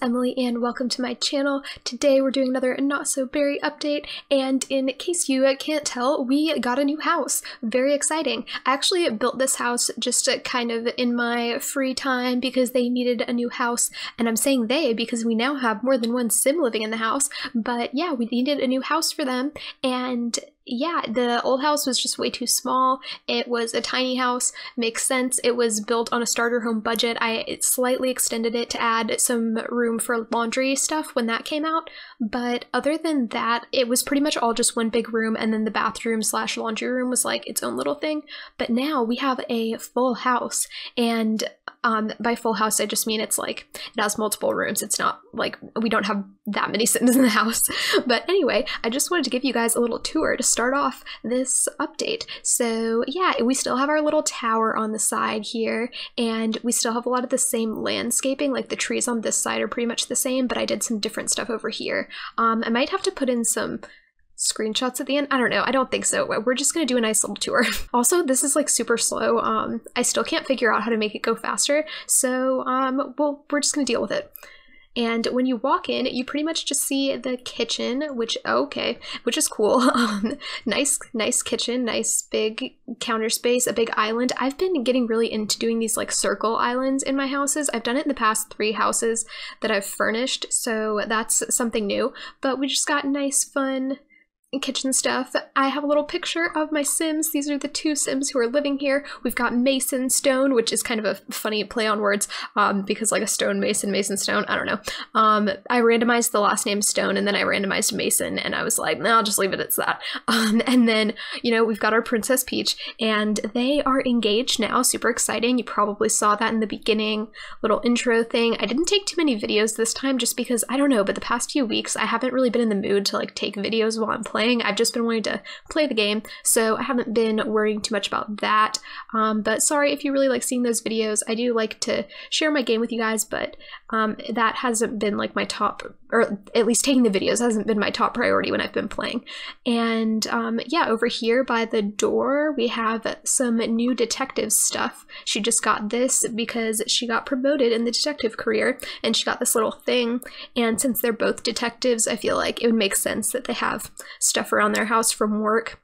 Emily and welcome to my channel. Today we're doing another Not So Berry update, and in case you can't tell, we got a new house. Very exciting. I actually built this house just kind of in my free time because they needed a new house, and I'm saying they because we now have more than one sim living in the house, but yeah, we needed a new house for them, and yeah, the old house was just way too small. It was a tiny house. Makes sense. It was built on a starter home budget. I slightly extended it to add some room for laundry stuff when that came out. But other than that, it was pretty much all just one big room, and then the bathroom slash laundry room was like its own little thing. But now we have a full house, and by full house, I just mean it's like it has multiple rooms. It's not like we don't have that many sims in the house. But anyway, I just wanted to give you guys a little tour to start off this update. So yeah, we still have our little tower on the side here, and we still have a lot of the same landscaping. Like the trees on this side are pretty much the same, but I did some different stuff over here. I might have to put in some screenshots at the end. I don't know. I don't think so. We're just gonna do a nice little tour. Also, this is like super slow. I still can't figure out how to make it go faster, so well, we're just gonna deal with it. And when you walk in, you pretty much just see the kitchen, which is cool. Nice kitchen, nice big counter space, a big island. I've been getting really into doing these like circle islands in my houses. I've done it in the past 3 houses that I've furnished, so that's something new. But we just got nice, fun kitchen stuff. I have a little picture of my sims. These are the 2 sims who are living here. We've got Mason Stone, which is kind of a funny play on words, because like a stone mason, Mason Stone, I don't know. I randomized the last name Stone, and then I randomized Mason, and I was like, no, I'll just leave it as that. And then, you know, we've got our Princess Peach, and they are engaged now. Super exciting. You probably saw that in the beginning little intro thing. I didn't take too many videos this time just because, I don't know, but the past few weeks I haven't really been in the mood to like take videos while I'm playing. I've just been wanting to play the game, so I haven't been worrying too much about that. But sorry if you really like seeing those videos. I do like to share my game with you guys, but that hasn't been like my top, or at least taking the videos hasn't been my top priority when I've been playing. And yeah, over here by the door we have some new detective stuff. She just got this because she got promoted in the detective career, and she got this little thing, and since they're both detectives, I feel like it would make sense that they have stuff around their house from work.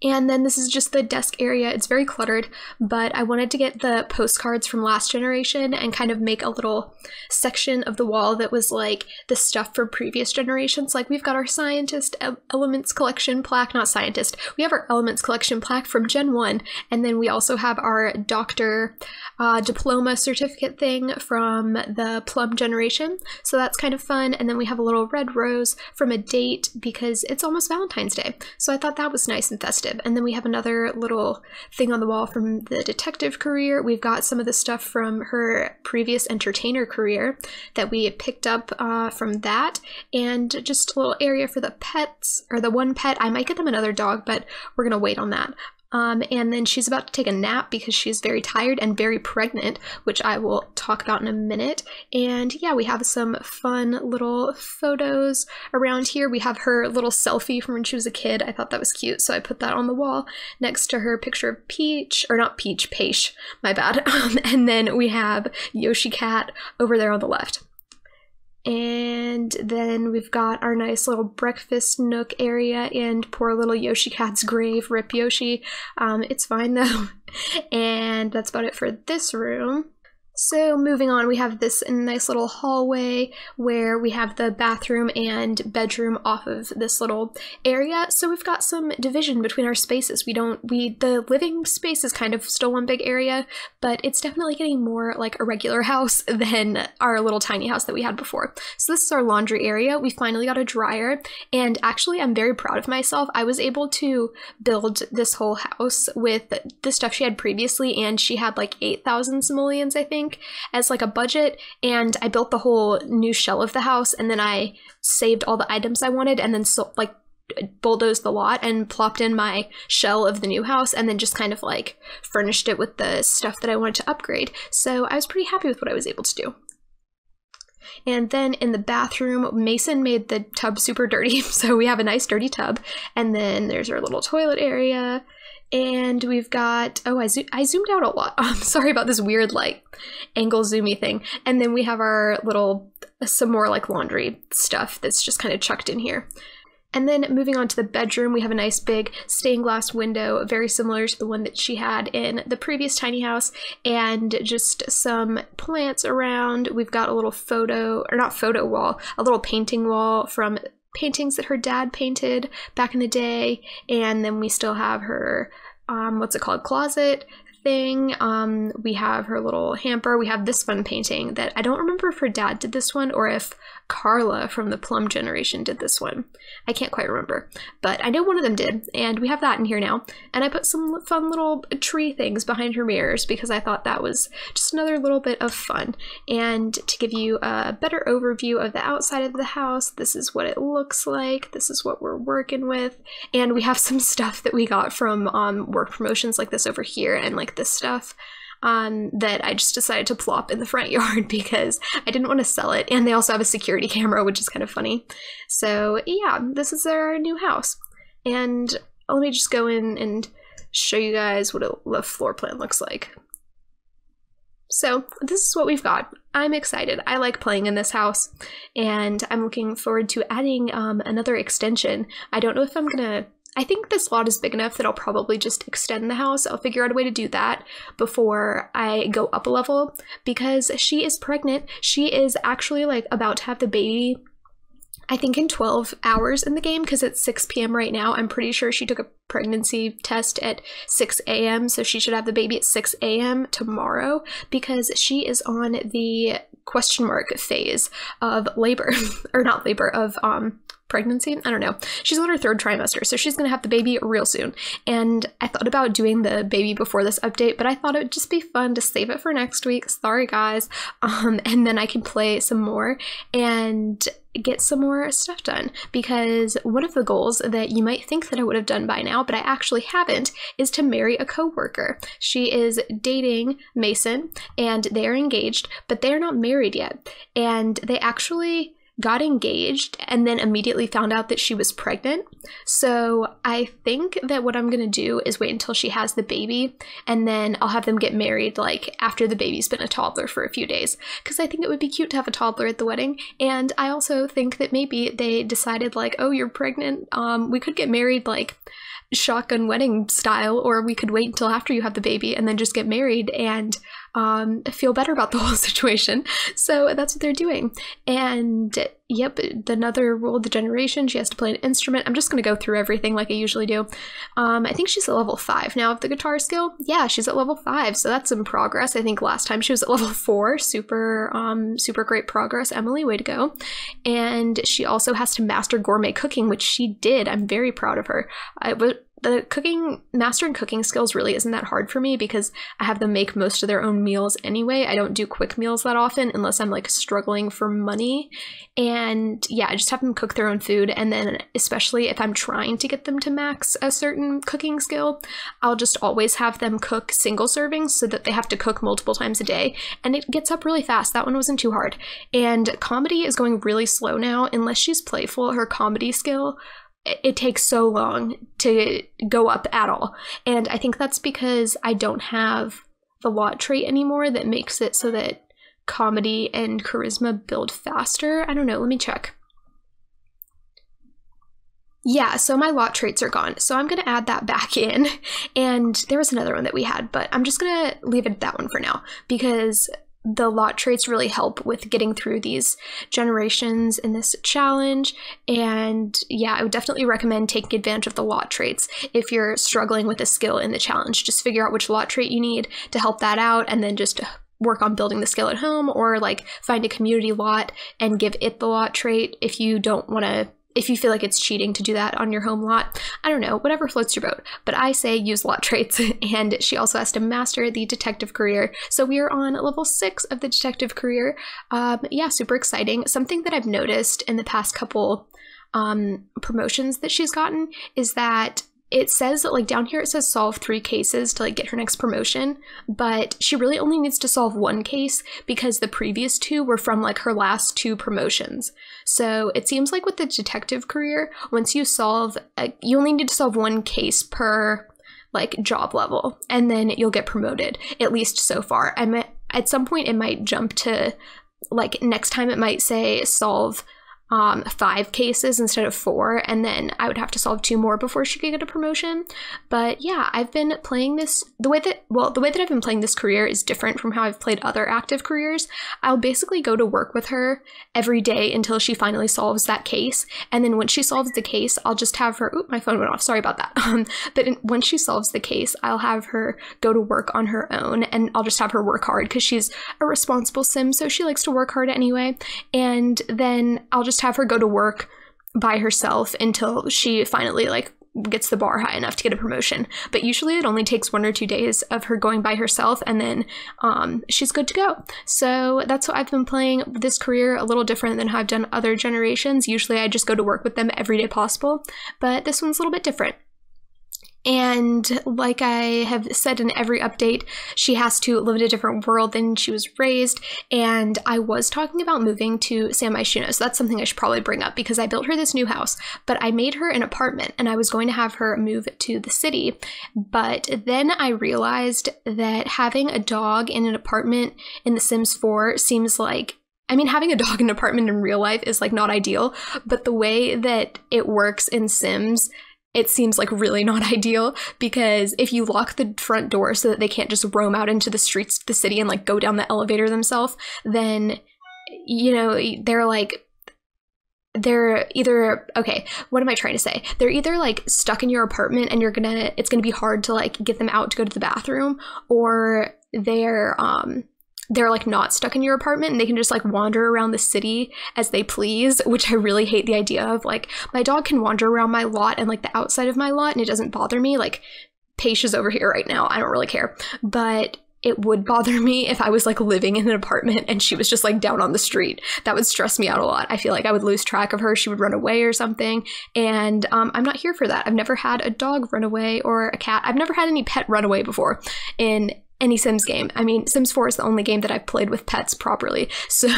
And then this is just the desk area. It's very cluttered, but I wanted to get the postcards from last generation and kind of make a little section of the wall that was like the stuff for previous generations. Like we've got our scientist elements collection plaque, not scientist. We have our elements collection plaque from Gen 1, and then we also have our doctor diploma certificate thing from the Plum generation. So that's kind of fun. And then we have a little red rose from a date because it's almost Valentine's Day. So I thought that was nice and festive. And then we have another little thing on the wall from the detective career. We've got some of the stuff from her previous entertainer career that we picked up from that, and just a little area for the pets, or the one pet. I might get them another dog, but we're gonna wait on that. And then she's about to take a nap because she's very tired and very pregnant, which I will talk about in a minute. And yeah, we have some fun little photos around here. We have her little selfie from when she was a kid. I thought that was cute, so I put that on the wall next to her picture of Peach, or not Peach, Paige, my bad. And then we have Yoshi Cat over there on the left. And then we've got our nice little breakfast nook area and poor little Yoshi Cat's grave. Rip Yoshi. It's fine though. And that's about it for this room. So moving on, we have this nice little hallway where we have the bathroom and bedroom off of this little area. So we've got some division between our spaces. The living space is kind of still one big area, but it's definitely getting more like a regular house than our little tiny house that we had before. So this is our laundry area. We finally got a dryer, and actually I'm very proud of myself. I was able to build this whole house with the stuff she had previously, and she had like 8,000 simoleons, I think, as like a budget, and I built the whole new shell of the house, and then I saved all the items I wanted, and then like bulldozed the lot and plopped in my shell of the new house, and then just kind of like furnished it with the stuff that I wanted to upgrade. So I was pretty happy with what I was able to do. And then in the bathroom, Mason made the tub super dirty, so we have a nice dirty tub. And then there's our little toilet area. And we've got, oh, I zoomed out a lot. I'm sorry about this weird, like, angle zoomy thing. And then we have our little, some more, like, laundry stuff that's just kind of chucked in here. And then moving on to the bedroom, we have a nice big stained glass window, very similar to the one that she had in the previous tiny house, and just some plants around. We've got a little photo, or not photo wall, a little painting wall from paintings that her dad painted back in the day. And then we still have her, what's it called, closet thing. We have her little hamper. We have this fun painting that I don't remember if her dad did this one or if Carla from the Plum generation did this one. I can't quite remember, but I know one of them did, and we have that in here now. And I put some fun little tree things behind her mirrors because I thought that was just another little bit of fun. And to give you a better overview of the outside of the house, this is what it looks like. This is what we're working with. And we have some stuff that we got from work promotions like this over here, and like this stuff that I just decided to plop in the front yard because I didn't want to sell it. And they also have a security camera, which is kind of funny. So yeah, this is our new house. And let me just go in and show you guys what the floor plan looks like. So this is what we've got. I'm excited. I like playing in this house, and I'm looking forward to adding another extension. I don't know if I'm gonna, I think this lot is big enough that I'll probably just extend the house. I'll figure out a way to do that before I go up a level, because she is pregnant. She is actually like about to have the baby, I think in 12 hours in the game, because it's 6 p.m. right now. I'm pretty sure she took a pregnancy test at 6 a.m. So she should have the baby at 6 a.m. tomorrow, because she is on the question mark phase of labor, or not labor, of pregnancy. I don't know. She's on her 3rd trimester, so she's gonna have the baby real soon. And I thought about doing the baby before this update, but I thought it would just be fun to save it for next week. Sorry guys. And then I can play some more and get some more stuff done, because one of the goals that you might think that I would have done by now, but I actually haven't, is to marry a coworker. She is dating Mason and they are engaged, but they are not married yet. And they actually got engaged and then immediately found out that she was pregnant. So I think that what I'm gonna do is wait until she has the baby, and then I'll have them get married like after the baby's been a toddler for a few days, because I think it would be cute to have a toddler at the wedding. And I also think that maybe they decided like, oh, you're pregnant, we could get married like shotgun wedding style, or we could wait until after you have the baby and then just get married and feel better about the whole situation. So that's what they're doing. And yep, another rule of the generation, she has to play an instrument. I'm just going to go through everything like I usually do. I think she's at level 5 now of the guitar skill. Yeah, she's at level 5, so that's some progress. I think last time she was at level 4. Super great progress, Emily, way to go. And she also has to master gourmet cooking, which she did. I'm very proud of her. Mastering cooking skills really isn't that hard for me, because I have them make most of their own meals anyway. I don't do quick meals that often unless I'm like struggling for money. And yeah, I just have them cook their own food. And then especially if I'm trying to get them to max a certain cooking skill, I'll just always have them cook single servings so that they have to cook multiple times a day. And it gets up really fast. That one wasn't too hard. And comedy is going really slow now. Unless she's playful, her comedy skill, it takes so long to go up at all. And I think that's because I don't have the lot trait anymore that makes it so that comedy and charisma build faster. I don't know, let me check. Yeah, so my lot traits are gone. So I'm gonna add that back in. And there was another one that we had, but I'm just gonna leave it at that one for now, because the lot traits really help with getting through these generations in this challenge. And yeah, I would definitely recommend taking advantage of the lot traits if you're struggling with a skill in the challenge. Just figure out which lot trait you need to help that out, and then just work on building the skill at home, or like find a community lot and give it the lot trait if you don't want to, if you feel like it's cheating to do that on your home lot. I don't know, whatever floats your boat. But I say use lot traits. And she also has to master the detective career. So we are on level 6 of the detective career. Yeah, super exciting. Something that I've noticed in the past couple promotions that she's gotten is that it says that like down here it says solve 3 cases to like get her next promotion, but she really only needs to solve 1 case because the previous 2 were from like her last 2 promotions. So it seems like with the detective career, once you solve, you only need to solve 1 case per like job level, and then you'll get promoted, at least so far. At some point it might jump to like next time it might say solve 5 cases instead of 4, and then I would have to solve 2 more before she could get a promotion. But yeah, I've been playing this, the way that I've been playing this career is different from how I've played other active careers. I'll basically go to work with her every day until she finally solves that case, and then when she solves the case, I'll just have her, oop, my phone went off, sorry about that. When she solves the case, I'll have her go to work on her own, and I'll just have her work hard because she's a responsible sim, so she likes to work hard anyway, and then I'll just have her go to work by herself until she finally like gets the bar high enough to get a promotion. But usually it only takes 1 or 2 days of her going by herself, and then she's good to go. So that's what I've been playing. This career a little different than how I've done other generations. Usually I just go to work with them every day possible, but this one's a little bit different. And like I have said in every update, she has to live in a different world than she was raised. And I was talking about moving to San Myshuno, so that's something I should probably bring up because I built her this new house, but I made her an apartment and I was going to have her move to the city. But then I realized that having a dog in an apartment in The Sims 4 seems like, I mean, having a dog in an apartment in real life is like not ideal, but the way that it works in Sims, it seems like really not ideal, because if you lock the front door so that they can't just roam out into the streets of the city and like go down the elevator themselves, then, you know, they're either, okay, what am I trying to say? They're either like stuck in your apartment and it's gonna be hard to like get them out to go to the bathroom, or they're like not stuck in your apartment and they can just like wander around the city as they please, which I really hate the idea of. Like, my dog can wander around my lot and like the outside of my lot and it doesn't bother me. Like, Paige is over here right now, I don't really care, but it would bother me if I was like living in an apartment and she was just like down on the street. That would stress me out a lot. I feel like I would lose track of her, she would run away or something, and I'm not here for that. I've never had a dog run away or a cat. I've never had any pet run away before in any Sims game. I mean, Sims 4 is the only game that I've played with pets properly, so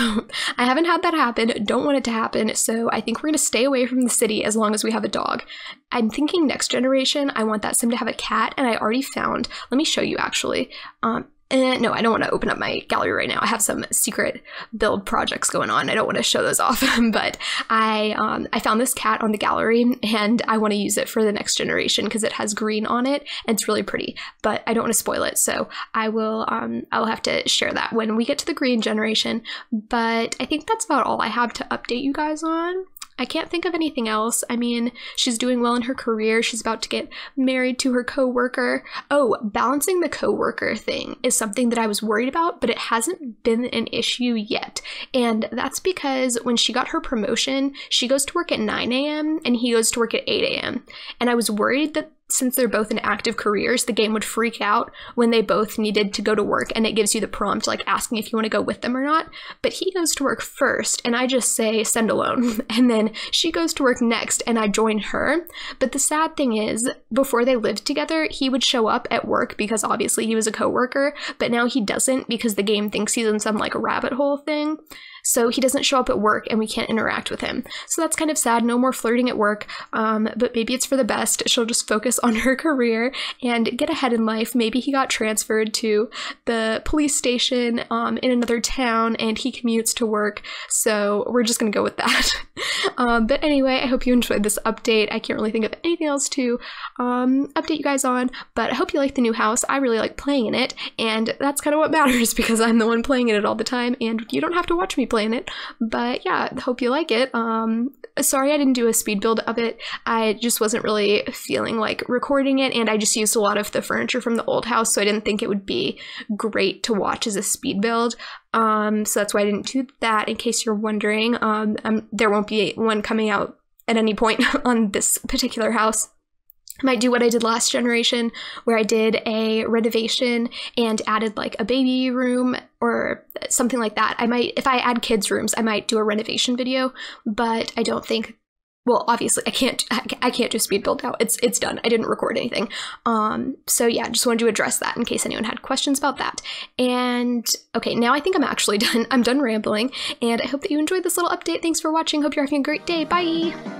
I haven't had that happen, don't want it to happen, so I think we're gonna stay away from the city as long as we have a dog. I'm thinking next generation, I want that Sim to have a cat, and I already found, let me show you actually, no, I don't want to open up my gallery right now. I have some secret build projects going on. I don't want to show those off, but I found this cat on the gallery and I want to use it for the next generation because it has green on it and it's really pretty, but I don't want to spoil it. So I'll have to share that when we get to the green generation. But I think that's about all I have to update you guys on. I can't think of anything else. I mean, she's doing well in her career. She's about to get married to her coworker. Oh, balancing the coworker thing is something that I was worried about, but it hasn't been an issue yet. And that's because when she got her promotion, she goes to work at 9 a.m. and he goes to work at 8 a.m. And I was worried that since they're both in active careers, the game would freak out when they both needed to go to work, and it gives you the prompt like asking if you want to go with them or not. But he goes to work first and I just say send alone, and then she goes to work next and I join her. But the sad thing is, before they lived together, he would show up at work because obviously he was a coworker, but now he doesn't because the game thinks he's in some like rabbit hole thing. So he doesn't show up at work and we can't interact with him. So that's kind of sad. No more flirting at work, but maybe it's for the best. She'll just focus on her career and get ahead in life. Maybe he got transferred to the police station in another town and he commutes to work. So we're just gonna go with that. But anyway, I hope you enjoyed this update. I can't really think of anything else to update you guys on, but I hope you like the new house. I really like playing in it, and that's kind of what matters because I'm the one playing in it all the time and you don't have to watch me playing it. But yeah, hope you like it. Sorry I didn't do a speed build of it. I just wasn't really feeling like recording it, and I just used a lot of the furniture from the old house, so I didn't think it would be great to watch as a speed build. So that's why I didn't do that, in case you're wondering. There won't be one coming out at any point on this particular house. I might do what I did last generation, where I did a renovation and added like a baby room or something like that. I might, if I add kids' rooms, I might do a renovation video, but I don't think well, obviously I can't do speed build now. It's done. I didn't record anything. So yeah, just wanted to address that in case anyone had questions about that. And okay, now I think I'm actually done. I'm done rambling, and I hope that you enjoyed this little update. Thanks for watching. Hope you're having a great day. Bye.